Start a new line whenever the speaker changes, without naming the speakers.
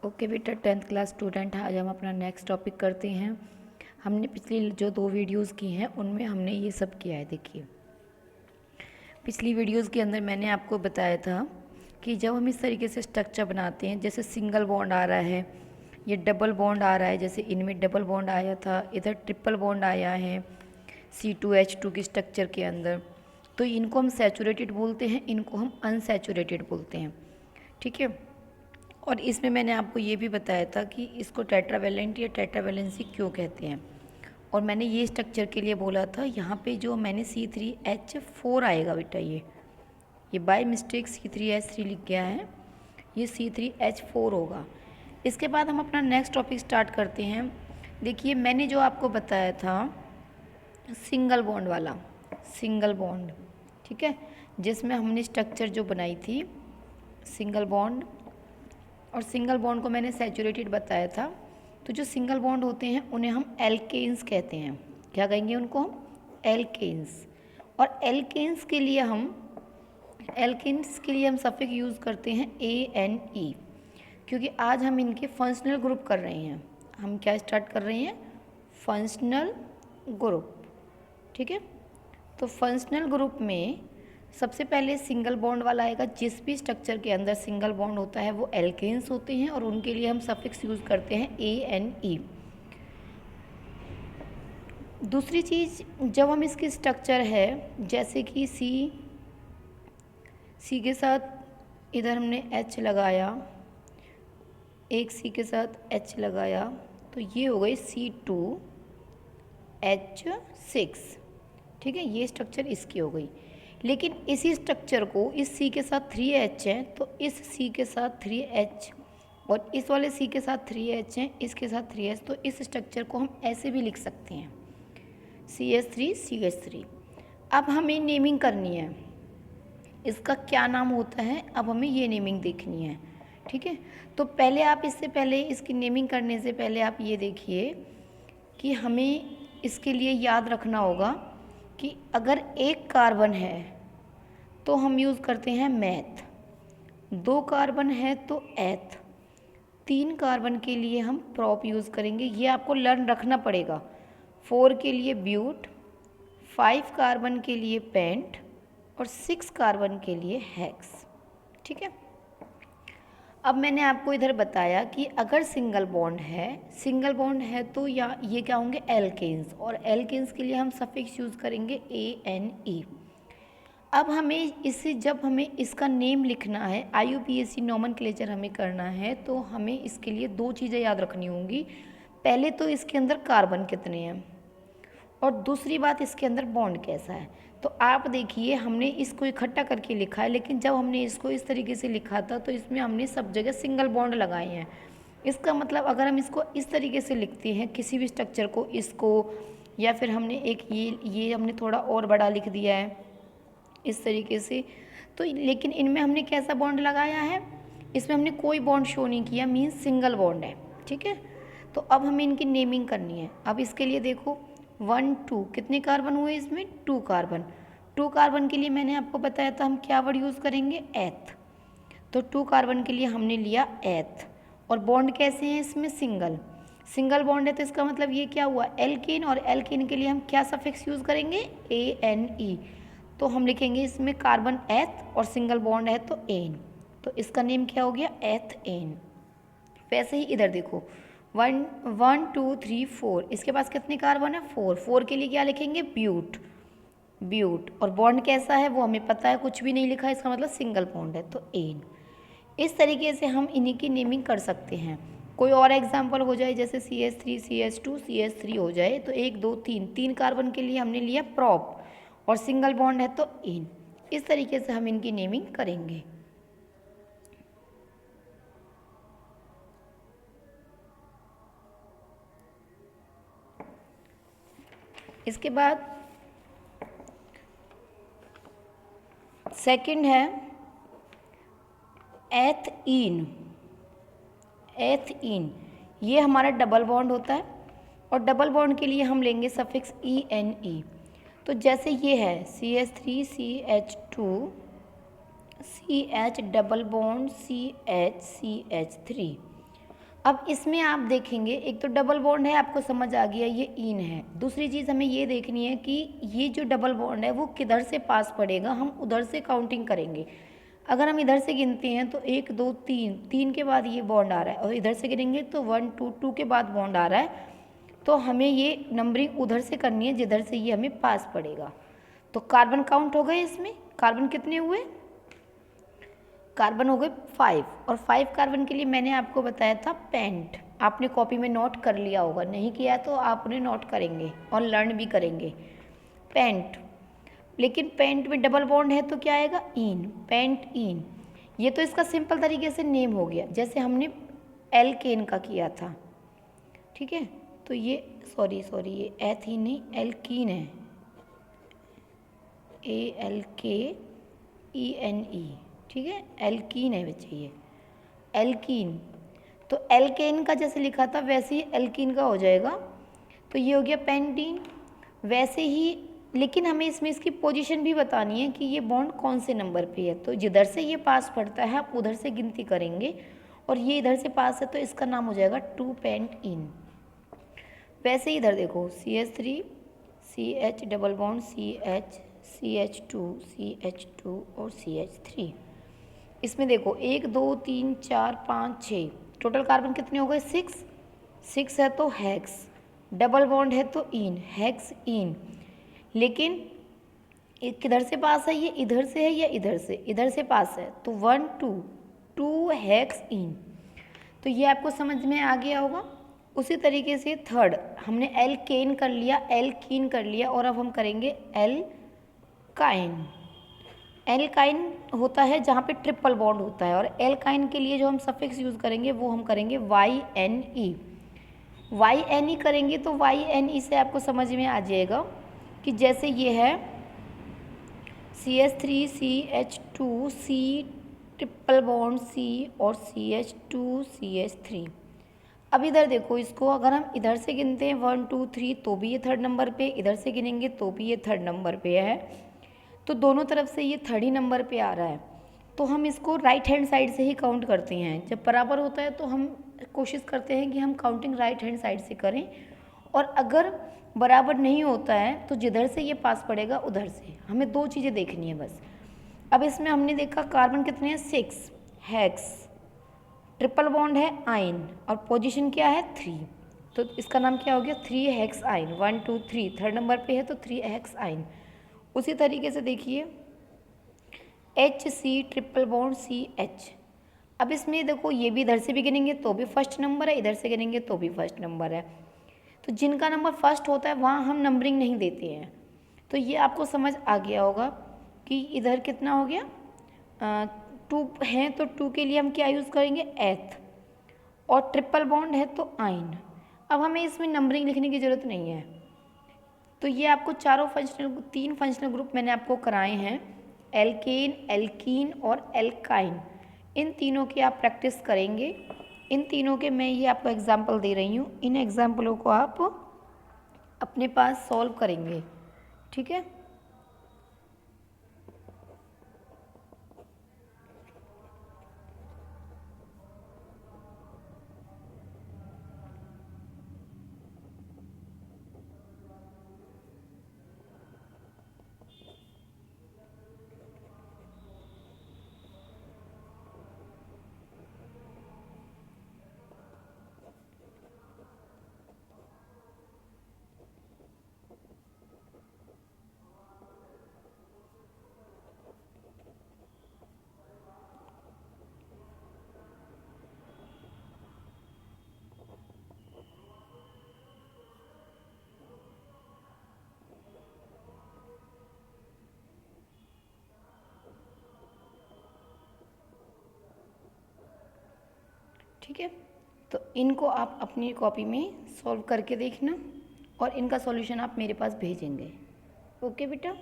Okay बेटा, 10th class student, आज हम अपना नेक्स्ट टॉपिक करते हैं। हमने पिछली जो 2 वीडियोस की हैं उनमें हमने ये सब किया है। देखिए, पिछली वीडियोस के अंदर मैंने आपको बताया था कि जब हम इस तरीके से स्ट्रक्चर बनाते हैं, जैसे सिंगल बॉन्ड आ रहा है, ये डबल बॉन्ड आ रहा है, जैसे इनमें डबल बॉन्ड आया था, इधर ट्रिपल बॉन्ड आया है C2H2 की स्ट्रक्चर के अंदर, तो इनको हम सैचुरेटेड बोलते हैं, इनको हम अनसैचुरेटेड बोलते हैं। ठीक है। और इसमें मैंने आपको ये भी बताया था कि इसको टेट्रावेलेंट या टेट्रावेलेंसी क्यों कहते हैं। और मैंने ये स्ट्रक्चर के लिए बोला था, यहाँ पे जो मैंने C3H4 आएगा बेटा, ये बाय मिस्टेक C3H3 लिख गया है, ये C3H4 होगा। इसके बाद हम अपना नेक्स्ट टॉपिक स्टार्ट करते हैं। देखिए, मैंने जो आपको बताया था सिंगल बॉन्ड वाला, सिंगल बॉन्ड, ठीक है, जिसमें हमने स्ट्रक्चर जो बनाई थी सिंगल बॉन्ड, और सिंगल बॉन्ड को मैंने सैचुरेटेड बताया था। तो जो सिंगल बॉन्ड होते हैं उन्हें हम एल्केन्स कहते हैं। क्या कहेंगे उनको हम? एल्केन्स। और एल्केन्स के लिए हम सफिक्स यूज़ करते हैं ANE, क्योंकि आज हम इनके फंक्शनल ग्रुप कर रहे हैं। हम क्या स्टार्ट कर रहे हैं? Functional group. ठीक है। तो फंक्शनल ग्रुप में सबसे पहले सिंगल बॉन्ड वाला आएगा। जिस भी स्ट्रक्चर के अंदर सिंगल बॉन्ड होता है वो एल्केन्स होते हैं, और उनके लिए हम सफिक्स यूज़ करते हैं ANE। दूसरी चीज़, जब हम इसकी स्ट्रक्चर है, जैसे कि सी के साथ इधर हमने H लगाया, एक C के साथ H लगाया, तो ये हो गई C2H6। ठीक है, ये स्ट्रक्चर इसकी हो गई। लेकिन इसी स्ट्रक्चर को इस C के साथ 3H है, तो इस C के साथ 3H और इस वाले C के साथ 3H है, इसके साथ 3H, तो इस स्ट्रक्चर को हम ऐसे भी लिख सकते हैं, CH3CH3। अब हमें नेमिंग करनी है, इसका क्या नाम होता है, अब हमें ये नेमिंग देखनी है। ठीक है। तो पहले आप इसकी नेमिंग करने से पहले आप ये देखिए कि हमें इसके लिए याद रखना होगा कि अगर एक कार्बन है तो हम यूज़ करते हैं मैथ, 2 कार्बन है तो एथ, 3 कार्बन के लिए हम प्रॉप यूज़ करेंगे। ये आपको लर्न रखना पड़ेगा। 4 के लिए ब्यूट, 5 कार्बन के लिए पेंट, और 6 कार्बन के लिए हेक्स। ठीक है। अब मैंने आपको इधर बताया कि अगर सिंगल बॉन्ड है तो ये क्या होंगे? एल्केन्स, और एल्केन्स के लिए हम सफिक्स यूज़ करेंगे ANE। अब जब हमें इसका नेम लिखना है, IUPAC नोमेनक्लेचर हमें करना है, तो हमें इसके लिए 2 चीज़ें याद रखनी होंगी। पहले तो इसके अंदर कार्बन कितने हैं, और दूसरी बात इसके अंदर बॉन्ड कैसा है। तो आप देखिए, हमने इसको इकट्ठा करके लिखा है, लेकिन जब हमने इसको इस तरीके से लिखा था तो इसमें हमने सब जगह सिंगल बॉन्ड लगाए हैं। इसका मतलब अगर हम इसको इस तरीके से लिखते हैं किसी भी स्ट्रक्चर को, इसको, या फिर हमने एक ये हमने थोड़ा और बड़ा लिख दिया है इस तरीके से, तो लेकिन इनमें हमने कैसा बॉन्ड लगाया है? इसमें हमने कोई बॉन्ड शो नहीं किया, मीन्स सिंगल बॉन्ड है। ठीक है। तो अब हमें इनकी नेमिंग करनी है। अब इसके लिए देखो, 1 2 कितने कार्बन हुए इसमें? 2 कार्बन। 2 कार्बन के लिए मैंने आपको बताया था हम क्या वर्ड यूज़ करेंगे? एथ। तो 2 कार्बन के लिए हमने लिया एथ। और बॉन्ड कैसे हैं इसमें? सिंगल बॉन्ड है, तो इसका मतलब ये क्या हुआ? एल्केन, और एल्केन के लिए हम क्या सफिक्स यूज़ करेंगे? ANE। तो हम लिखेंगे इसमें कार्बन एथ, और सिंगल बॉन्ड है तो एन, तो इसका नेम क्या हो गया? एथेन। वैसे ही इधर देखो, 1 2 3 4, इसके पास कितने कार्बन है? 4 के लिए क्या लिखेंगे? ब्यूट। और बॉन्ड कैसा है वो हमें पता है, कुछ भी नहीं लिखा, इसका मतलब सिंगल बॉन्ड है तो एन। इस तरीके से हम इन्हीं की नेमिंग कर सकते हैं। कोई और एग्जाम्पल हो जाए, जैसे CH3 CH2 CH3 हो जाए, तो 1 2 3 कार्बन के लिए हमने लिया प्रॉप, और सिंगल बॉन्ड है तो इन। इस तरीके से हम इनकी नेमिंग करेंगे। इसके बाद सेकंड है एथीन। ये हमारा डबल बॉन्ड होता है, और डबल बॉन्ड के लिए हम लेंगे सफिक्स ENE। तो जैसे ये है CH3 CH2 CH double bond CH CH3, अब इसमें आप देखेंगे, एक तो डबल बॉन्ड है, आपको समझ आ गया ये इन है। दूसरी चीज़ हमें ये देखनी है कि ये जो डबल बॉन्ड है वो किधर से पास पड़ेगा, हम उधर से काउंटिंग करेंगे। अगर हम इधर से गिनते हैं तो 1 2 3, 3 के बाद ये बॉन्ड आ रहा है, और इधर से गिनेंगे तो 1 2, 2 के बाद बॉन्ड आ रहा है। तो हमें ये नंबरिंग उधर से करनी है जिधर से ये हमें पास पड़ेगा। तो कार्बन काउंट हो गए, इसमें कार्बन कितने हुए, कार्बन हो गए 5, और 5 कार्बन के लिए मैंने आपको बताया था पेंट। आपने कॉपी में नोट कर लिया होगा, नहीं किया तो आप उन्हें नोट करेंगे और लर्न भी करेंगे। पेंट, लेकिन पेंट में डबल बॉन्ड है तो क्या आएगा, इन, पेंट इन। ये तो इसका सिंपल तरीके से नेम हो गया, जैसे हमने एल्केन का किया था, ठीक है। तो ये सॉरी ये एथीन नहीं, एल्कीन है, ALKENE, ठीक है, एल्कीन है बच्चे ये, एल्कीन। तो एल्केन का जैसे लिखा था वैसे ही एल्कीन का हो जाएगा। तो ये हो गया पेंटीन। वैसे ही, लेकिन हमें इसमें इसकी पोजीशन भी बतानी है कि ये बॉन्ड कौन से नंबर पे है। तो जिधर से ये पास पड़ता है आप उधर से गिनती करेंगे, और ये इधर से पास है तो इसका नाम हो जाएगा 2 पेंट इन। वैसे ही इधर देखो, CH3 CH double bond CH CH2 CH2 और CH3। इसमें देखो 1 2 3 4 5 6, टोटल कार्बन कितने हो गए, 6 है तो हेक्स, डबल बॉन्ड है तो इन, हेक्स इन। लेकिन किधर से पास है, ये इधर से है या इधर से, इधर से पास है, तो 1 2 हेक्स इन। तो ये आपको समझ में आ गया होगा। उसी तरीके से थर्ड, हमने एल्केन कर लिया, एल्कीन कर लिया, और अब हम करेंगे एल्काइन। एल्काइन होता है जहाँ पे ट्रिपल बॉन्ड होता है, और एल्काइन के लिए जो हम सफिक्स यूज़ करेंगे वो हम करेंगे YNE। YNE करेंगे तो YNE से आपको समझ में आ जाएगा कि जैसे ये है CH3 CH2 C triple bond C और CH2 CH3। अब इधर देखो, इसको अगर हम इधर से गिनते हैं 1 2 3 तो भी ये थर्ड नंबर पे, इधर से गिनेंगे तो भी ये थर्ड नंबर पे है, तो दोनों तरफ से ये थर्ड ही नंबर पे आ रहा है। तो हम इसको राइट हैंड साइड से ही काउंट करते हैं। जब बराबर होता है तो हम कोशिश करते हैं कि हम काउंटिंग राइट हैंड साइड से करें, और अगर बराबर नहीं होता है तो जिधर से ये पास पड़ेगा उधर से। हमें 2 चीज़ें देखनी है बस। अब इसमें हमने देखा कार्बन कितने हैं, 6, हेक्स, ट्रिपल बॉन्ड है आइन, और पोजीशन क्या है 3, तो इसका नाम क्या हो गया 3 हेक्स आइन। 1 2 3 थर्ड नंबर पे है तो 3 हेक्स आइन। उसी तरीके से देखिए HC ट्रिपल बॉन्ड CH। अब इसमें देखो, ये भी इधर से भी गिनेंगे तो भी फर्स्ट नंबर है, इधर से गिनेंगे तो भी फर्स्ट नंबर है। तो जिनका नंबर फर्स्ट होता है वहाँ हम नंबरिंग नहीं देते हैं। तो ये आपको समझ आ गया होगा कि इधर कितना हो गया, 2 हैं तो 2 के लिए हम क्या यूज़ करेंगे, एथ, और ट्रिपल बॉन्ड है तो आइन। अब हमें इसमें नंबरिंग लिखने की ज़रूरत नहीं है। तो ये आपको 3 फंक्शनल ग्रुप मैंने आपको कराए हैं, एल्केन, एल्कीन और एल्काइन। इन तीनों की आप प्रैक्टिस करेंगे। इन तीनों के मैं ये आपको एग्जाम्पल दे रही हूँ, इन एग्जाम्पलों को आप अपने पास सॉल्व करेंगे, ठीक है। ठीक है, तो इनको आप अपनी कॉपी में सॉल्व करके देखना, और इनका सॉल्यूशन आप मेरे पास भेजेंगे। ओके बेटा।